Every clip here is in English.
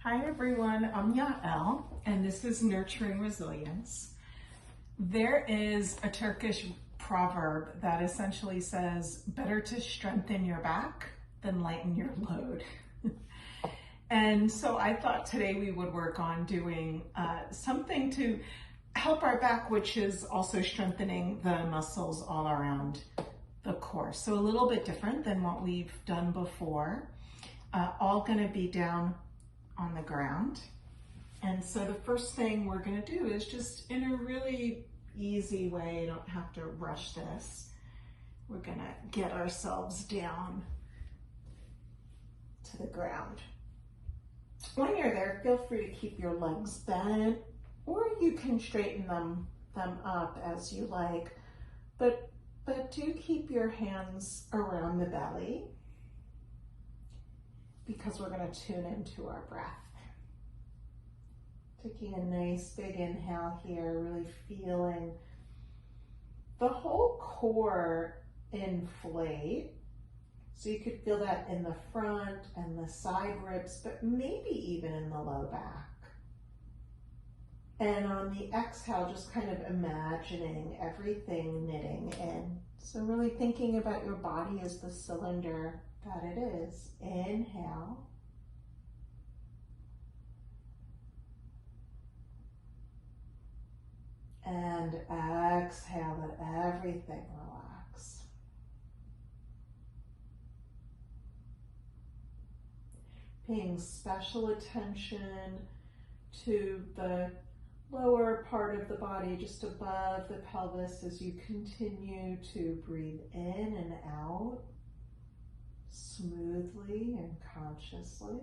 Hi everyone, I'm Yael and this is Nurturing Resilience. There is a Turkish proverb that essentially says, better to strengthen your back than lighten your load. And so I thought today we would work on doing something to help our back, which is also strengthening the muscles all around the core. So a little bit different than what we've done before. All gonna be down on the ground. And so the first thing we're gonna do is just in a really easy way, you don't have to rush this. We're gonna get ourselves down to the ground. When you're there, feel free to keep your legs bent, or you can straighten them up as you like, but do keep your hands around the belly, because we're going to tune into our breath. Taking a nice big inhale here, really feeling the whole core inflate. So you could feel that in the front and the side ribs, but maybe even in the low back. And on the exhale, just kind of imagining everything knitting in. So really thinking about your body as the cylinder that it is. Inhale. And exhale, let everything relax. Paying special attention to the lower part of the body, just above the pelvis, as you continue to breathe in and out smoothly and consciously.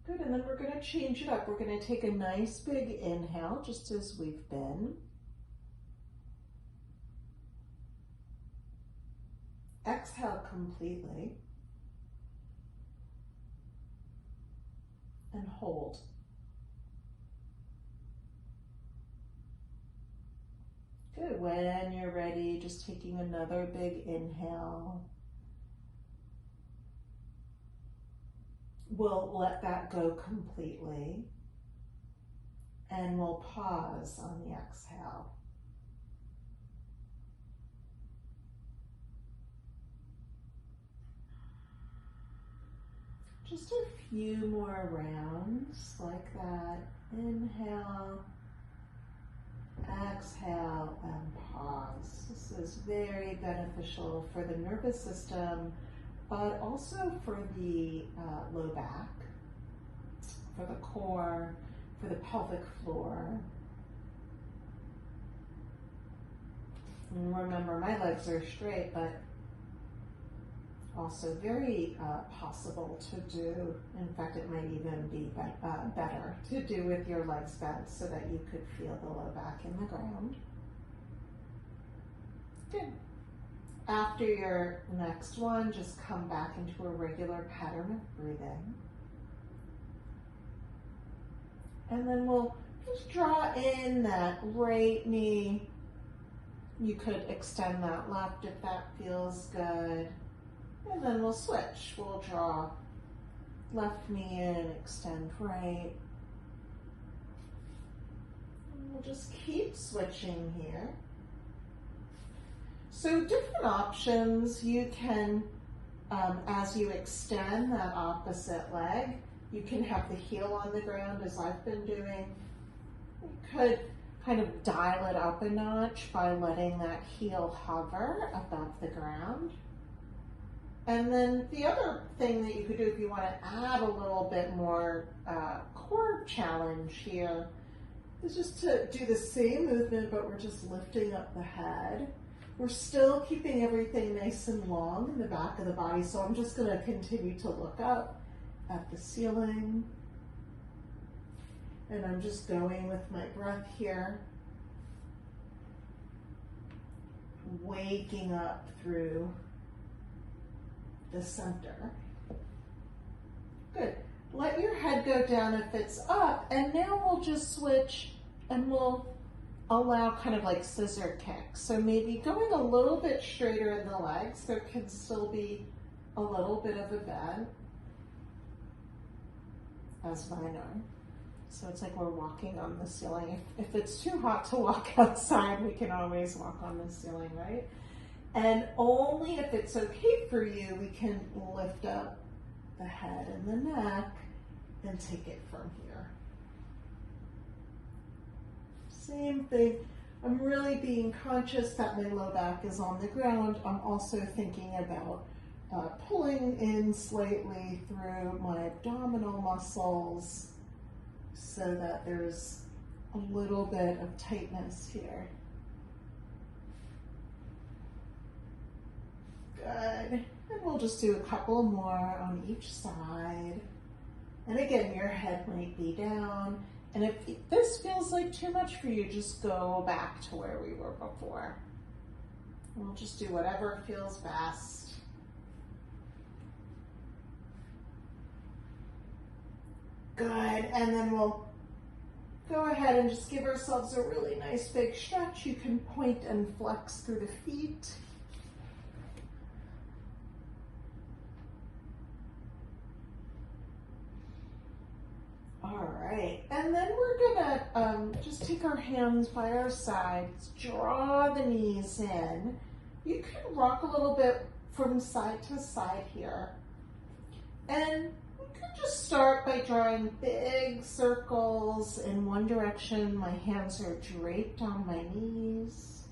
Good, and then we're going to change it up. We're going to take a nice big inhale, just as we've been. Exhale completely. And hold. Good, when you're ready, just taking another big inhale. We'll let that go completely. And we'll pause on the exhale. Just a few more rounds like that. Inhale, exhale, and pause. This is very beneficial for the nervous system, but also for the low back, for the core, for the pelvic floor. And remember, my legs are straight, but also very possible to do. In fact, it might even be better to do with your legs bent so that you could feel the low back in the ground. Good. After your next one, just come back into a regular pattern of breathing. And then we'll just draw in that right knee. You could extend that left if that feels good. And then we'll switch. We'll draw left knee in and extend right. And we'll just keep switching here. So different options. You can, as you extend that opposite leg, you can have the heel on the ground as I've been doing. You could kind of dial it up a notch by letting that heel hover above the ground. And then the other thing that you could do if you want to add a little bit more core challenge here is just to do the same movement, but we're just lifting up the head. We're still keeping everything nice and long in the back of the body, so I'm just going to continue to look up at the ceiling. And I'm just going with my breath here, waking up through the center. Good. Let your head go down if it's up, and now we'll just switch and we'll allow kind of like scissor kicks. So maybe going a little bit straighter in the legs. There can still be a little bit of a bend, as mine are. So it's like we're walking on the ceiling. If it's too hot to walk outside, we can always walk on the ceiling, right? And only if it's okay for you, we can lift up the head and the neck and take it from here. Same thing. I'm really being conscious that my low back is on the ground. I'm also thinking about pulling in slightly through my abdominal muscles so that there's a little bit of tightness here. Good. And we'll just do a couple more on each side. And again, your head might be down. And if this feels like too much for you, just go back to where we were before. We'll just do whatever feels best. Good, and then we'll go ahead and just give ourselves a really nice big stretch. You can point and flex through the feet. All right, and then we're gonna just take our hands by our sides, draw the knees in. You can rock a little bit from side to side here. And we could just start by drawing big circles in one direction. My hands are draped on my knees.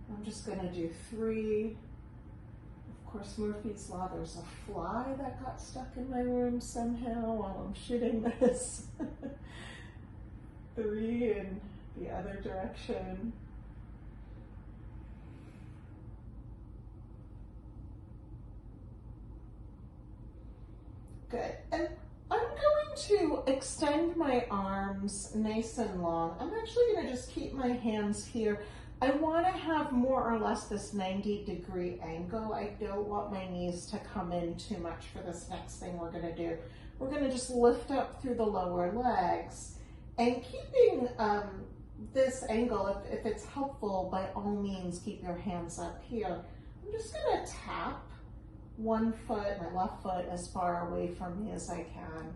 I'm just gonna do 3. Of course, Murphy's Law, there's a fly that got stuck in my room somehow while I'm shooting this. 3 in the other direction. Good. And I'm going to extend my arms nice and long. I'm actually going to just keep my hands here. I want to have more or less this 90-degree angle. I don't want my knees to come in too much for this next thing we're going to do. We're going to just lift up through the lower legs and keeping this angle, if it's helpful, by all means, keep your hands up here. I'm just going to tap one foot, my left foot, as far away from me as I can.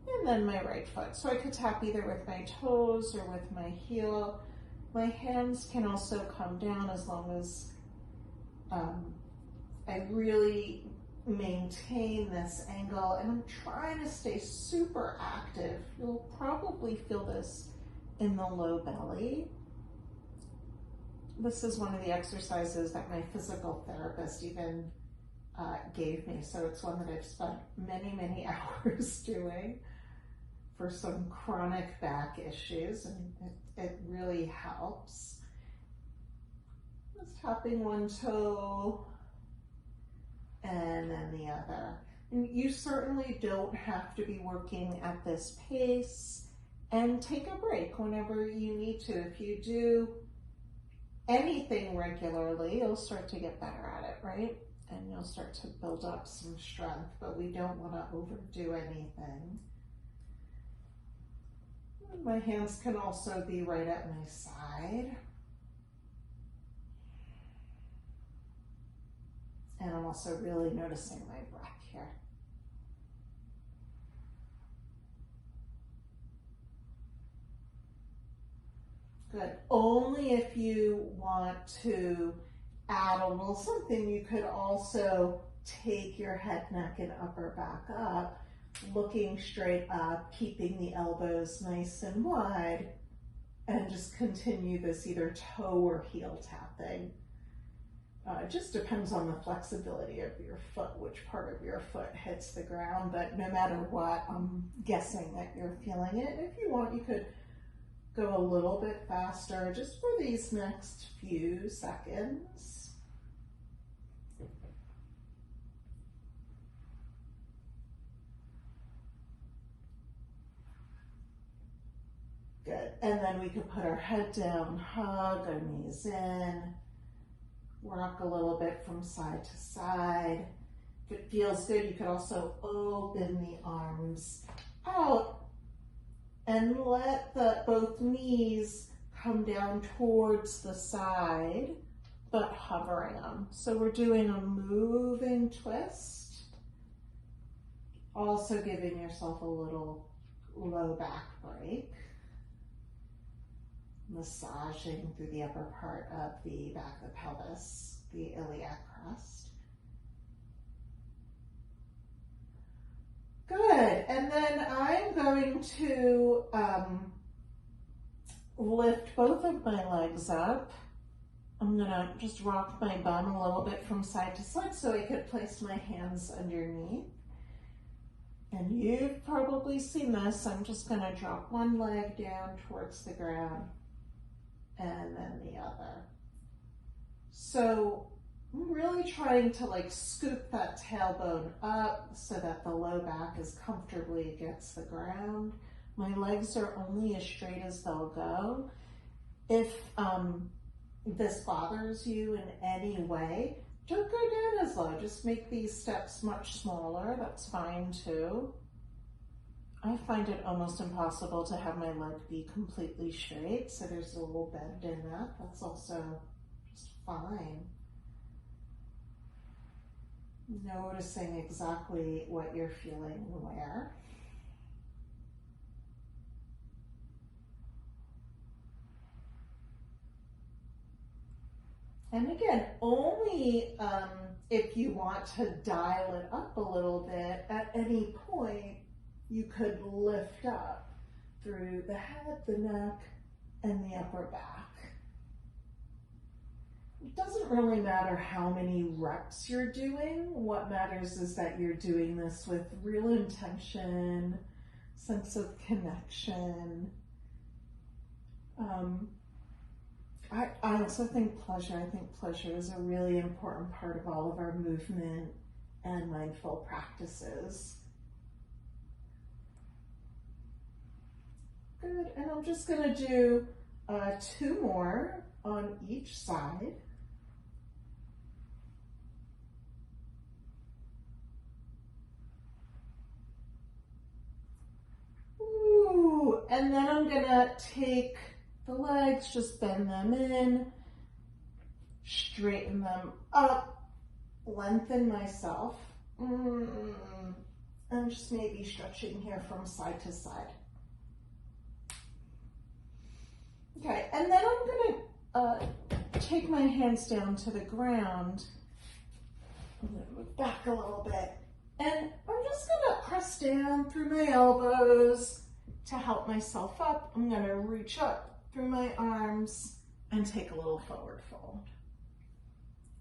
And then my right foot. So I could tap either with my toes or with my heel. My hands can also come down as long as I really maintain this angle, and I'm trying to stay super active. You'll probably feel this in the low belly. This is one of the exercises that my physical therapist even gave me, so it's one that I've spent many, many hours doing for some chronic back issues, and it really helps. Just tapping one toe and then the other. And you certainly don't have to be working at this pace, and take a break whenever you need to. If you do anything regularly, you'll start to get better at it, right? And you'll start to build up some strength, but we don't want to overdo anything. My hands can also be right at my side. And I'm also really noticing my breath here. Good. Only if you want to add a little something, you could also take your head, neck, and upper back up, looking straight up, keeping the elbows nice and wide, and just continue this either toe or heel tapping. It just depends on the flexibility of your foot, which part of your foot hits the ground, but no matter what, I'm guessing that you're feeling it. If you want, you could go a little bit faster just for these next few seconds. Good. And then we could put our head down, hug our knees in, rock a little bit from side to side. If it feels good, you could also open the arms out and let both knees come down towards the side, but hovering them. So we're doing a moving twist, also giving yourself a little low back break, massaging through the upper part of the back of the pelvis, the iliac crest. Good, and then I'm going to lift both of my legs up. I'm gonna just rock my bum a little bit from side to side so I could place my hands underneath. And you've probably seen this. I'm just gonna drop one leg down towards the ground and then the other. So I'm really trying to like scoop that tailbone up so that the low back is comfortably against the ground. My legs are only as straight as they'll go. If this bothers you in any way, don't go down as low. Just make these steps much smaller. That's fine too. I find it almost impossible to have my leg be completely straight, so there's a little bend in that. That's also just fine. Noticing exactly what you're feeling and where. And again, only if you want to dial it up a little bit, at any point, you could lift up through the head, the neck, and the upper back. It doesn't really matter how many reps you're doing. What matters is that you're doing this with real intention, sense of connection. I also think pleasure. I think pleasure is a really important part of all of our movement and mindful practices. Good, and I'm just gonna do 2 more on each side. Ooh, and then I'm gonna take the legs, just bend them in, straighten them up, lengthen myself, and just maybe stretching here from side to side. Okay, and then I'm gonna take my hands down to the ground. I'm gonna move back a little bit, and I'm just gonna press down through my elbows to help myself up. I'm gonna reach up through my arms and take a little forward fold.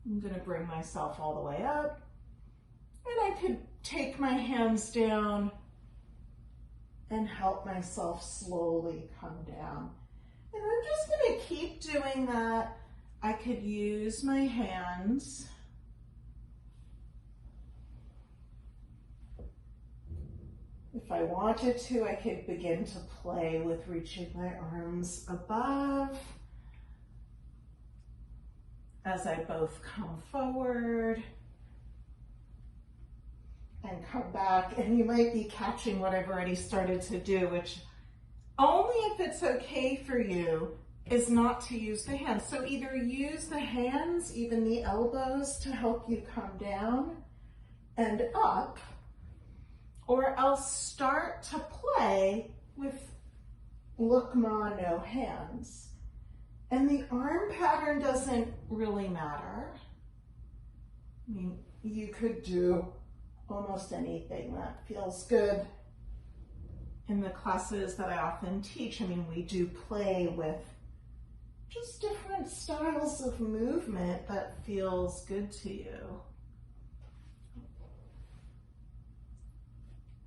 I'm gonna bring myself all the way up, and I could take my hands down and help myself slowly come down. And I'm just gonna keep doing that. I could use my hands. If I wanted to, I could begin to play with reaching my arms above as I both come forward and come back. And you might be catching what I've already started to do, which only if it's okay for you is not to use the hands. So either use the hands, even the elbows, to help you come down and up, or else start to play with Lukma, no hands. And the arm pattern doesn't really matter. I mean, you could do almost anything that feels good. In the classes that I often teach, I mean, we do play with just different styles of movement that feels good to you.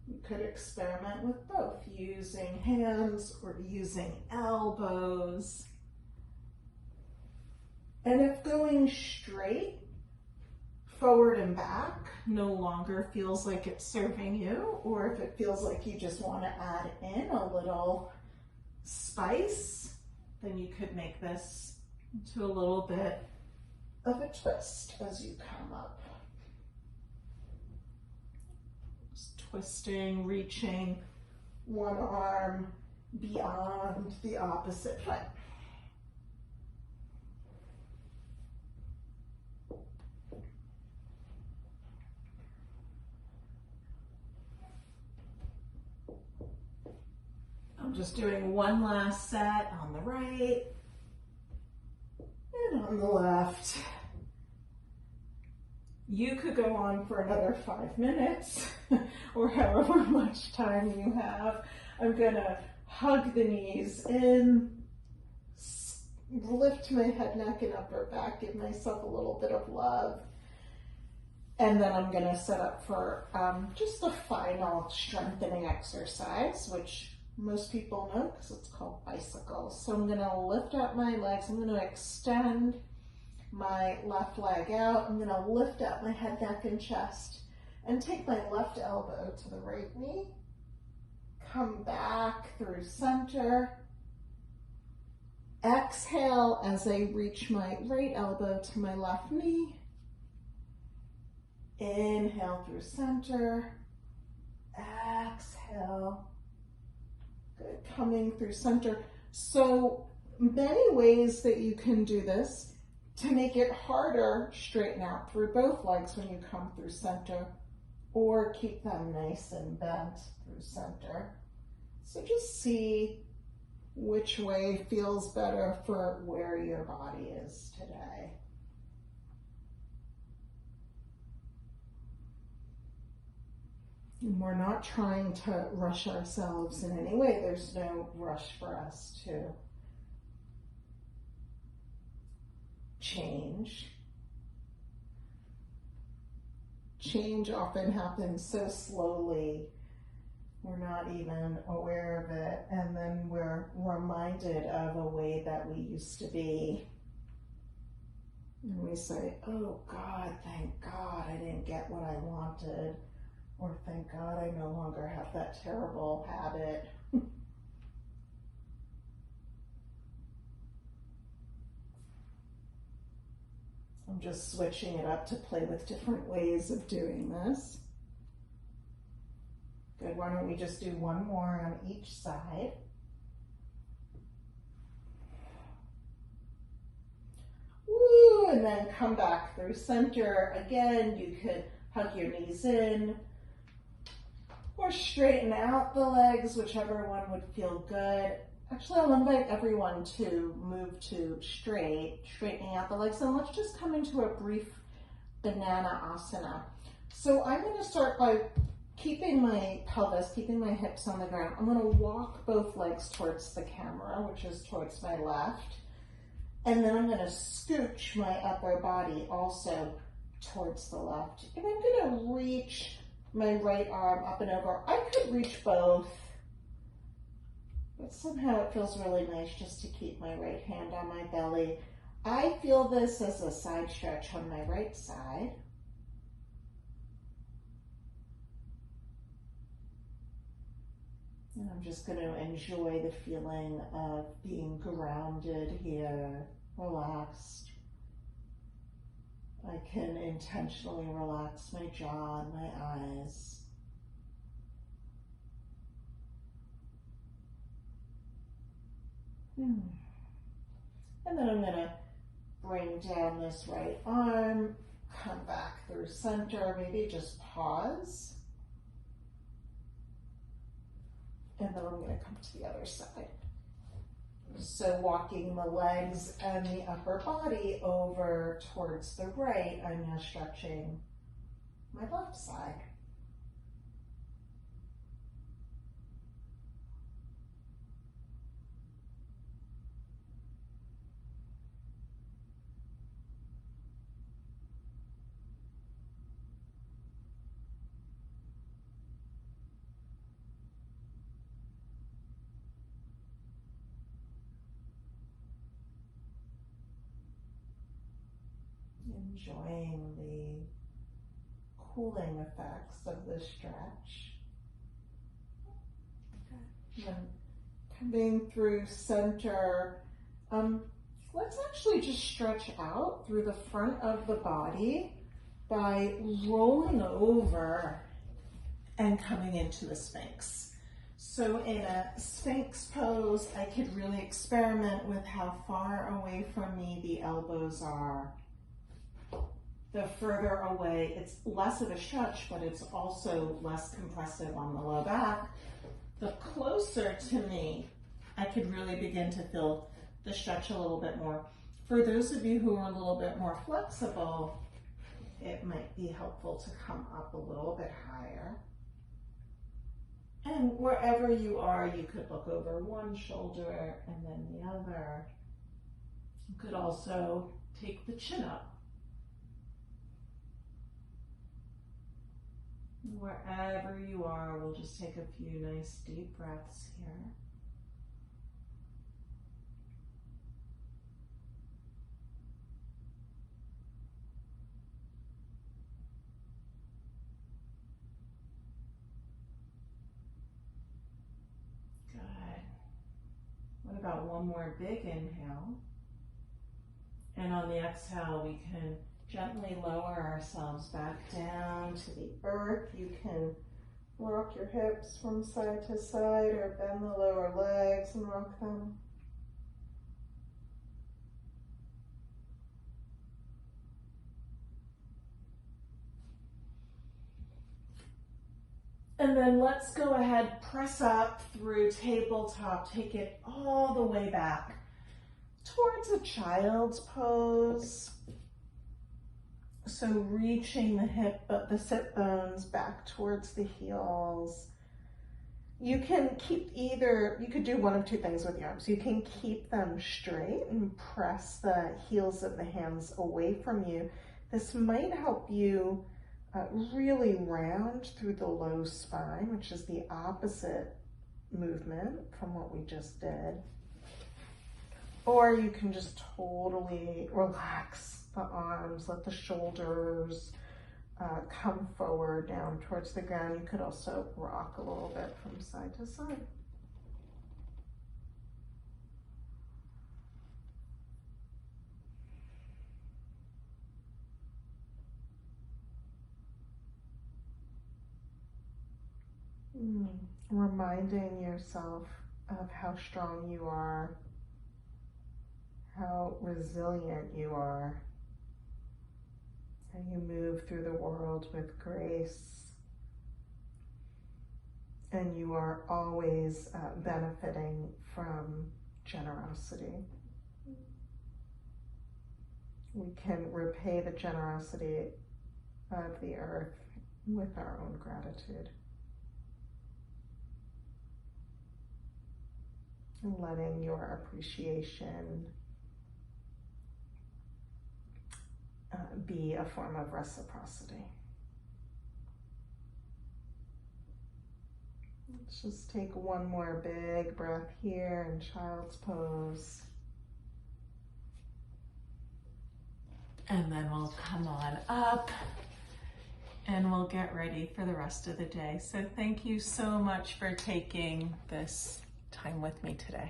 You could experiment with both, using hands or using elbows. And if going straight, forward and back, no longer feels like it's serving you, or if it feels like you just want to add in a little spice, then you could make this into a little bit of a twist as you come up. Just twisting, reaching one arm beyond the opposite foot. I'm just doing one last set on the right and on the left. You could go on for another 5 minutes or however much time you have. I'm gonna hug the knees in, lift my head, neck, and upper back, give myself a little bit of love. And then I'm gonna set up for just the final strengthening exercise, which most people know because it's called bicycles. So I'm gonna lift up my legs, I'm gonna extend my left leg out. I'm gonna lift up my head, neck, and chest and take my left elbow to the right knee. Come back through center. Exhale as I reach my right elbow to my left knee. Inhale through center. Exhale. Good, coming through center. So many ways that you can do this. To make it harder, straighten out through both legs when you come through center, or keep them nice and bent through center. So just see which way feels better for where your body is today. And we're not trying to rush ourselves in any way. There's no rush for us to change. Change often happens so slowly, we're not even aware of it, and then we're reminded of a way that we used to be. And we say, oh God, thank God I didn't get what I wanted, or thank God I no longer have that terrible habit. I'm just switching it up to play with different ways of doing this. Good, why don't we just do one more on each side. Woo, and then come back through center. Again, you could hug your knees in or straighten out the legs, whichever one would feel good. Actually, I'll invite everyone to move to straightening out the legs, and let's just come into a brief banana asana. So I'm going to start by keeping my pelvis, keeping my hips on the ground. I'm going to walk both legs towards the camera, which is towards my left, and then I'm going to scooch my upper body also towards the left. And I'm going to reach my right arm up and over. I could reach both, but somehow it feels really nice just to keep my right hand on my belly. I feel this as a side stretch on my right side. And I'm just going to enjoy the feeling of being grounded here, relaxed. I can intentionally relax my jaw and my eyes. And then I'm going to bring down this right arm, come back through center, maybe just pause. And then I'm going to come to the other side. So walking the legs and the upper body over towards the right, I'm now stretching my left side. Enjoying the cooling effects of the stretch. Okay. And coming through center, let's actually just stretch out through the front of the body by rolling over and coming into the Sphinx. So in a Sphinx pose, I could really experiment with how far away from me the elbows are. The further away, it's less of a stretch, but it's also less compressive on the low back. The closer to me, I could really begin to feel the stretch a little bit more. For those of you who are a little bit more flexible, it might be helpful to come up a little bit higher. And wherever you are, you could look over one shoulder and then the other. You could also take the chin up. Wherever you are, we'll just take a few nice deep breaths here. Good. What about one more big inhale? And on the exhale, we can gently lower ourselves back down to the earth. You can rock your hips from side to side or bend the lower legs and rock them. And then let's go ahead, press up through tabletop, take it all the way back towards a child's pose. So reaching the sit bones back towards the heels. You can you could do one of two things with your arms. You can keep them straight and press the heels of the hands away from you. This might help you really round through the low spine, which is the opposite movement from what we just did. Or you can just totally relax the arms, let the shoulders come forward down towards the ground. You could also rock a little bit from side to side. Reminding yourself of how strong you are, how resilient you are, and you move through the world with grace, and you are always benefiting from generosity. We can repay the generosity of the earth with our own gratitude. And letting your appreciation be a form of reciprocity. Let's just take one more big breath here in child's pose. And then we'll come on up and we'll get ready for the rest of the day. So thank you so much for taking this time with me today.